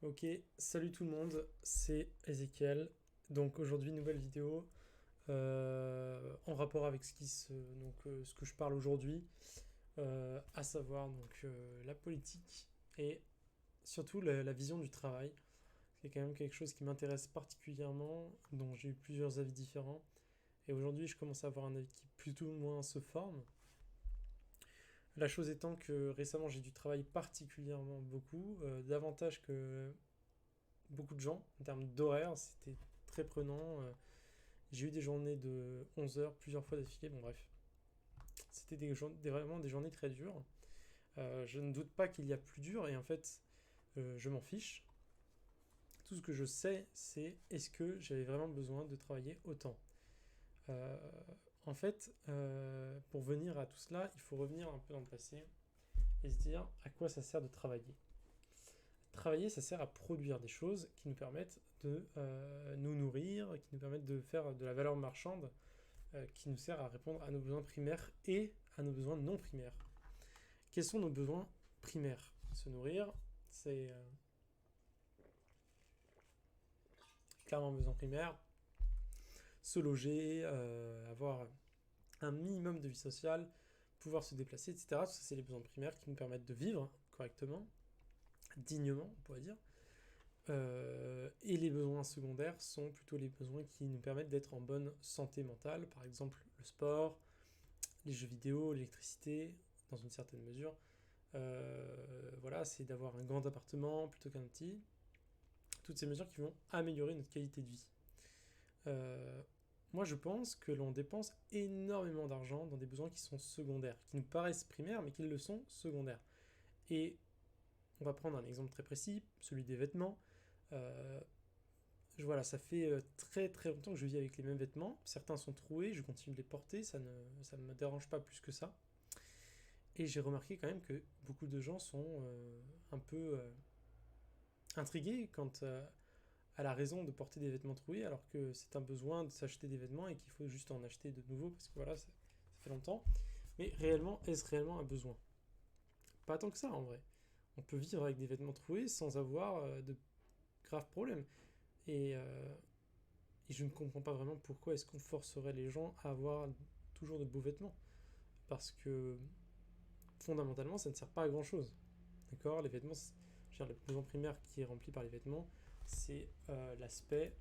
Ok, salut tout le monde, c'est Ezekiel. Donc aujourd'hui, nouvelle vidéo en rapport avec ce que je parle aujourd'hui, à savoir la politique et surtout la vision du travail. C'est quand même quelque chose qui m'intéresse particulièrement, dont j'ai eu plusieurs avis différents. Et aujourd'hui, je commence à avoir un avis qui plus ou moins se forme. La chose étant que récemment, j'ai dû travailler particulièrement beaucoup, davantage que beaucoup de gens en termes d'horaire, c'était très prenant. J'ai eu des journées de 11 heures plusieurs fois d'affilée, bon bref. C'était vraiment des journées très dures. Je ne doute pas qu'il y a plus dur et en fait, je m'en fiche. Tout ce que je sais, c'est est-ce que j'avais vraiment besoin de travailler autant. Euh, pour venir à tout cela, il faut revenir un peu dans le passé et se dire à quoi ça sert de travailler. Travailler, ça sert à produire des choses qui nous permettent de nous nourrir, qui nous permettent de faire de la valeur marchande, qui nous sert à répondre à nos besoins primaires et à nos besoins non primaires. Quels sont nos besoins primaires? Se nourrir, c'est clairement un besoin primaire. Se loger, avoir un minimum de vie sociale, pouvoir se déplacer, etc. Tout ça, c'est les besoins primaires qui nous permettent de vivre correctement, dignement, on pourrait dire. Et les besoins secondaires sont plutôt les besoins qui nous permettent d'être en bonne santé mentale, par exemple le sport, les jeux vidéo, l'électricité, dans une certaine mesure. Voilà, c'est d'avoir un grand appartement plutôt qu'un petit. Toutes ces mesures qui vont améliorer notre qualité de vie. Euh, Moi, je pense que l'on dépense énormément d'argent dans des besoins qui sont secondaires, qui nous paraissent primaires, mais qui le sont secondaires. Et on va prendre un exemple très précis, celui des vêtements. Euh, voilà, ça fait très très longtemps que je vis avec les mêmes vêtements. Certains sont troués, je continue de les porter, ça ne me dérange pas plus que ça. Et j'ai remarqué quand même que beaucoup de gens sont un peu intrigués quant à la raison de porter des vêtements troués alors que c'est un besoin de s'acheter des vêtements et qu'il faut juste en acheter de nouveaux parce que voilà, ça fait longtemps. Mais réellement, est-ce réellement un besoin? Pas tant que ça en vrai. On peut vivre avec des vêtements troués sans avoir de graves problèmes. Et, euh, et je ne comprends pas vraiment pourquoi est-ce qu'on forcerait les gens à avoir toujours de beaux vêtements. Parce que fondamentalement, ça ne sert pas à grand chose. D'accord. Les vêtements, je veux dire, le besoin primaire qui est rempli par les vêtements, c'est l'aspect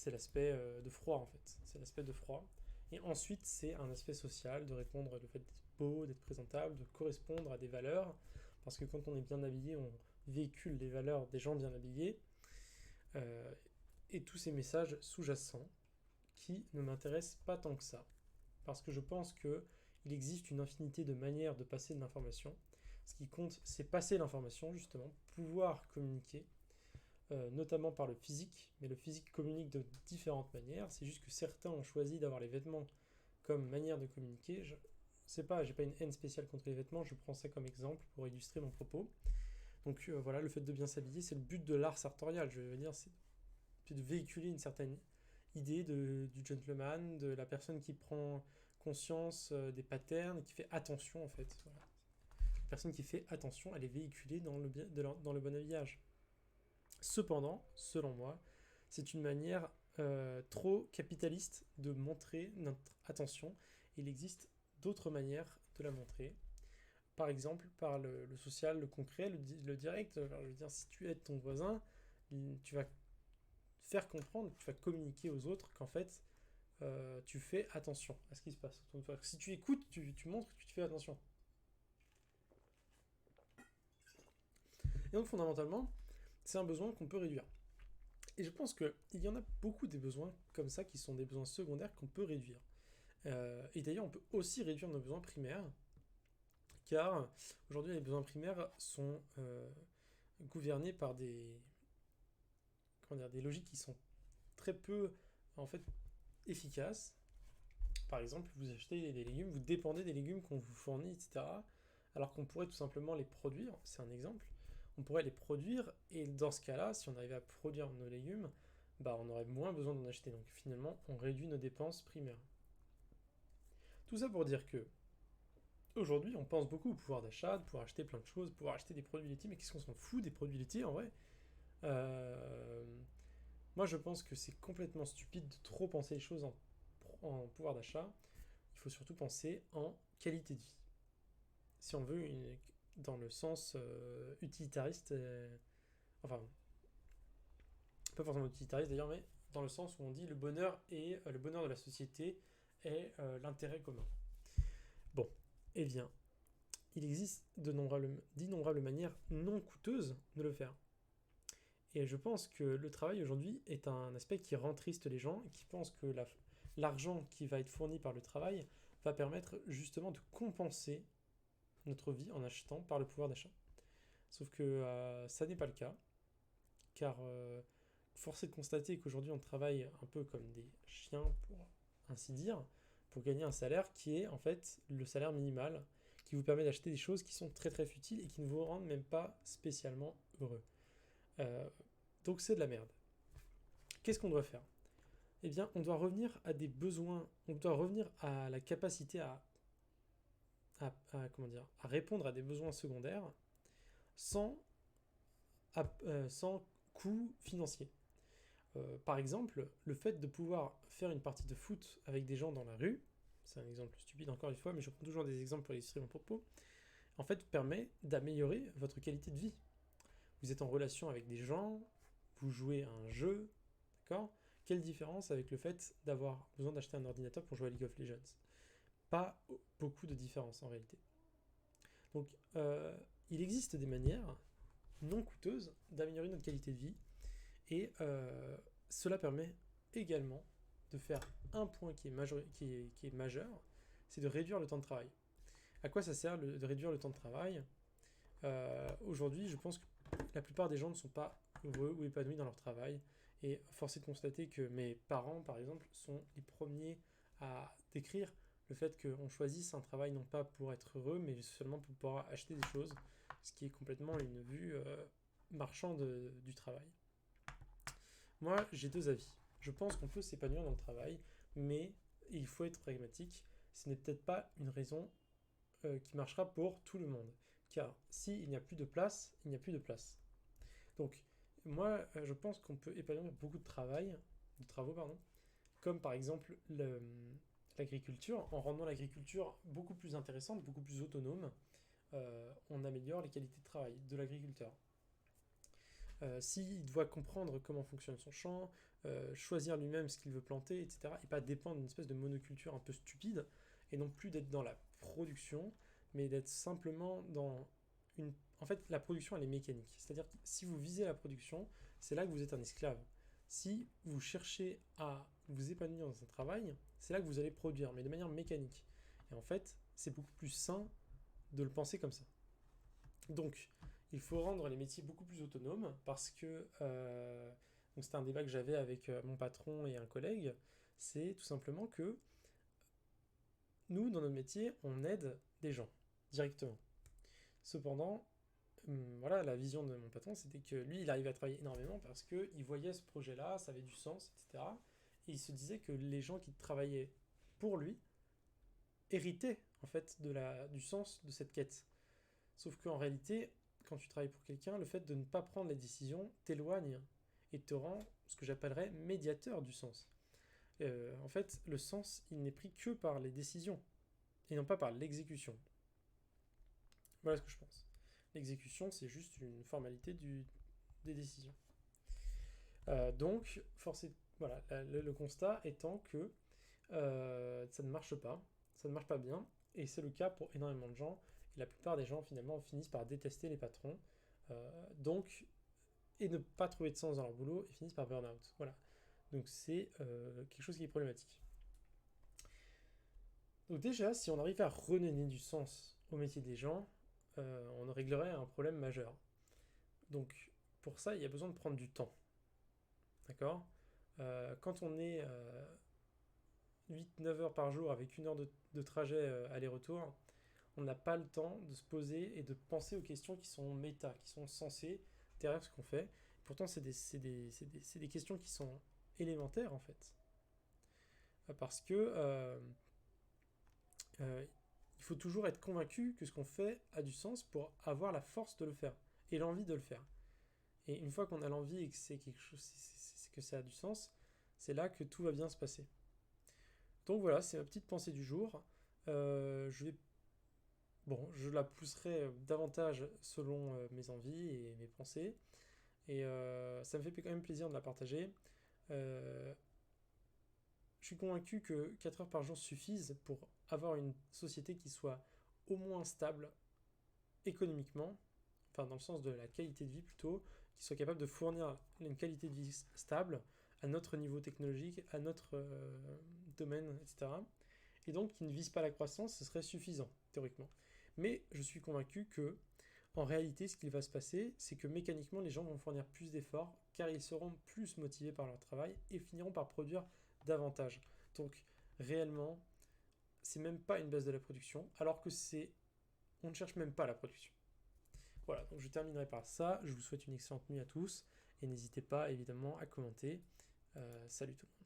de froid en fait. C'est l'aspect de froid. Et ensuite, c'est un aspect social, de répondre au fait d'être beau, d'être présentable, de correspondre à des valeurs. Parce que quand on est bien habillé, on véhicule les valeurs des gens bien habillés. Euh, et tous ces messages sous-jacents qui ne m'intéressent pas tant que ça. Parce que je pense que il existe une infinité de manières de passer de l'information. Ce qui compte, c'est passer l'information, justement, pouvoir communiquer, notamment par le physique, mais le physique communique de différentes manières. C'est juste que certains ont choisi d'avoir les vêtements comme manière de communiquer. Je sais pas, j'ai pas une haine spéciale contre les vêtements, je prends ça comme exemple pour illustrer mon propos. Donc voilà, le fait de bien s'habiller, c'est le but de l'art sartorial, je veux dire, c'est de véhiculer une certaine idée du gentleman, de la personne qui prend conscience des patterns, et qui fait attention en fait. Voilà. La personne qui fait attention, elle est véhiculée dans le bon habillage. Cependant, selon moi, c'est une manière trop capitaliste de montrer notre attention. Il existe d'autres manières de la montrer. Par exemple, par le social, le concret, le direct. Je veux dire, si tu aides ton voisin, tu vas faire comprendre, tu vas communiquer aux autres qu'en fait, tu fais attention à ce qui se passe autour de toi. Si tu écoutes, tu montres que tu te fais attention. Et donc, fondamentalement, c'est un besoin qu'on peut réduire. Et je pense qu'il y en a beaucoup des besoins comme ça qui sont des besoins secondaires qu'on peut réduire. Et d'ailleurs, on peut aussi réduire nos besoins primaires, car aujourd'hui, les besoins primaires sont gouvernés par des logiques qui sont très peu en fait efficaces. Par exemple, vous achetez des légumes, vous dépendez des légumes qu'on vous fournit, etc. Alors qu'on pourrait tout simplement les produire, c'est un exemple. On pourrait les produire, et dans ce cas-là, si on arrivait à produire nos légumes, bah on aurait moins besoin d'en acheter. Donc finalement, on réduit nos dépenses primaires. Tout ça pour dire que aujourd'hui, on pense beaucoup au pouvoir d'achat, de pouvoir acheter plein de choses, de pouvoir acheter des produits laitiers, mais qu'est-ce qu'on s'en fout des produits laitiers en vrai? Euh, Moi, je pense que c'est complètement stupide de trop penser les choses en pouvoir d'achat. Il faut surtout penser en qualité de vie. Si on veut, dans le sens utilitariste, enfin, pas forcément utilitariste d'ailleurs, mais dans le sens où on dit le bonheur et le bonheur de la société est l'intérêt commun. Bon, eh bien, il existe d'innombrables manières non coûteuses de le faire. Et je pense que le travail aujourd'hui est un aspect qui rend triste les gens, qui pensent que l'argent qui va être fourni par le travail va permettre justement de compenser notre vie en achetant par le pouvoir d'achat. Sauf que ça n'est pas le cas, car force est de constater qu'aujourd'hui on travaille un peu comme des chiens, pour ainsi dire, pour gagner un salaire qui est en fait le salaire minimal, qui vous permet d'acheter des choses qui sont très très futiles et qui ne vous rendent même pas spécialement heureux. Euh, donc c'est de la merde. Qu'est-ce qu'on doit faire? Eh bien, on doit revenir à des besoins, on doit revenir à la capacité comment dire, à répondre à des besoins secondaires sans, sans coût financier. Par exemple, le fait de pouvoir faire une partie de foot avec des gens dans la rue, c'est un exemple stupide encore une fois, mais je prends toujours des exemples pour illustrer mon propos, en fait permet d'améliorer votre qualité de vie. Vous êtes en relation avec des gens, vous jouez à un jeu, d'accord? Quelle différence avec le fait d'avoir besoin d'acheter un ordinateur pour jouer à League of Legends? Pas beaucoup de différence en réalité. Donc, il existe des manières non coûteuses d'améliorer notre qualité de vie et cela permet également de faire un point qui est majeur, c'est de réduire le temps de travail. À quoi ça sert de réduire le temps de travail? Aujourd'hui, je pense que la plupart des gens ne sont pas heureux ou épanouis dans leur travail. Et force est de constater que mes parents, par exemple, sont les premiers à décrire le fait qu'on choisisse un travail non pas pour être heureux, mais seulement pour pouvoir acheter des choses, ce qui est complètement une vue marchande du travail. Moi, j'ai deux avis. Je pense qu'on peut s'épanouir dans le travail, mais il faut être pragmatique. Ce n'est peut-être pas une raison qui marchera pour tout le monde. Car s'il n'y a plus de place, il n'y a plus de place. Donc, moi, je pense qu'on peut épanouir beaucoup de travaux, pardon, comme par exemple l'agriculture, en rendant l'agriculture beaucoup plus intéressante, beaucoup plus autonome. On améliore les qualités de travail de l'agriculteur. S'il doit comprendre comment fonctionne son champ, choisir lui-même ce qu'il veut planter, etc., et pas dépendre d'une espèce de monoculture un peu stupide, et non plus d'être dans la production, mais d'être simplement dans une... En fait, la production, elle est mécanique. C'est-à-dire que si vous visez la production, c'est là que vous êtes un esclave. Si vous cherchez à vous épanouir dans un travail, c'est là que vous allez produire, mais de manière mécanique. Et en fait, c'est beaucoup plus sain de le penser comme ça. Donc, il faut rendre les métiers beaucoup plus autonomes parce que donc c'était un débat que j'avais avec mon patron et un collègue. C'est tout simplement que nous, dans notre métier, on aide des gens directement. Cependant, voilà, la vision de mon patron, c'était que lui, il arrivait à travailler énormément parce qu'il voyait ce projet-là, ça avait du sens, etc. Et il se disait que les gens qui travaillaient pour lui héritaient en fait du sens de cette quête. Sauf qu'en réalité, quand tu travailles pour quelqu'un, le fait de ne pas prendre les décisions t'éloigne et te rend ce que j'appellerais médiateur du sens. En fait, le sens, il n'est pris que par les décisions et non pas par l'exécution. Voilà ce que je pense. L'exécution, c'est juste une formalité des décisions. Donc, voilà, le constat étant que ça ne marche pas, ça ne marche pas bien, et c'est le cas pour énormément de gens. Et la plupart des gens finalement finissent par détester les patrons, donc et ne pas trouver de sens dans leur boulot et finissent par burn-out. Voilà. Donc c'est quelque chose qui est problématique. Donc déjà, si on arrive à redonner du sens au métier des gens, on réglerait un problème majeur. Donc pour ça, il y a besoin de prendre du temps. D'accord? Quand on est 8-9 heures par jour avec une heure de trajet aller-retour, on n'a pas le temps de se poser et de penser aux questions qui sont méta, qui sont censées derrière ce qu'on fait. Pourtant, c'est des questions qui sont élémentaires en fait. Parce que il faut toujours être convaincu que ce qu'on fait a du sens pour avoir la force de le faire et l'envie de le faire. Et une fois qu'on a l'envie et que c'est quelque chose, que ça a du sens, c'est là que tout va bien se passer. Donc voilà, c'est ma petite pensée du jour. Je la pousserai davantage selon mes envies et mes pensées. Et ça me fait quand même plaisir de la partager. Euh, je suis convaincu que 4 heures par jour suffisent pour avoir une société qui soit au moins stable économiquement, enfin dans le sens de la qualité de vie plutôt, qui soit capable de fournir une qualité de vie stable à notre niveau technologique, à notre domaine, etc. Et donc qui ne vise pas la croissance, ce serait suffisant, théoriquement. Mais je suis convaincu que, en réalité, ce qu'il va se passer, c'est que mécaniquement, les gens vont fournir plus d'efforts, car ils seront plus motivés par leur travail et finiront par produire davantage. Donc, réellement, c'est même pas une baisse de la production, alors que c'est... On ne cherche même pas la production. Voilà, donc je terminerai par ça. Je vous souhaite une excellente nuit à tous, et n'hésitez pas, évidemment, à commenter. Salut tout le monde.